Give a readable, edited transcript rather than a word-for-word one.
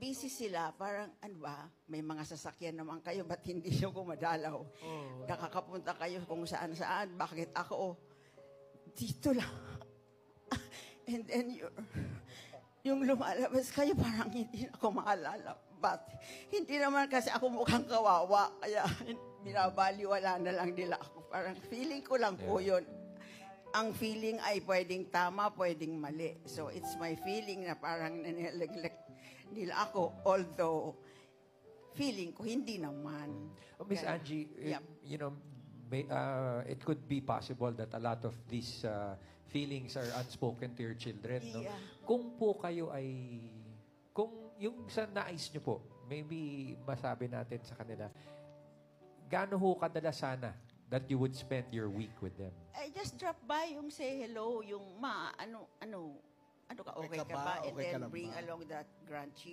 busy sila, parang, ano ba, may mga sasakyan naman kayo, ba't hindi nyo kumadalaw? Nakakapunta kayo kung saan-saan, bakit ako? Dito lang. And then, yung lumalabas kayo, parang hindi na ako maalala. But, hindi naman kasi ako mukhang kawawa, kaya binabaliwala na lang nila ako. Parang feeling ko lang po yun. Ang feeling ay pwedeng tama, pwedeng mali. So, it's my feeling na parang nanineglect nila ako. Although, feeling ko, hindi naman. Oh, Miss Angie, you know, it could be possible that a lot of these feelings are unspoken to your children. No? Yeah. Kung po kayo ay, kung yung sa nais nyo po, maybe masabi natin sa kanila, gaano ho kadala sana that you would spend your week with them? I just drop by yung say hello, yung ano ka, okay ka ba? And Okay ka then lang bring ba? along that grandchild.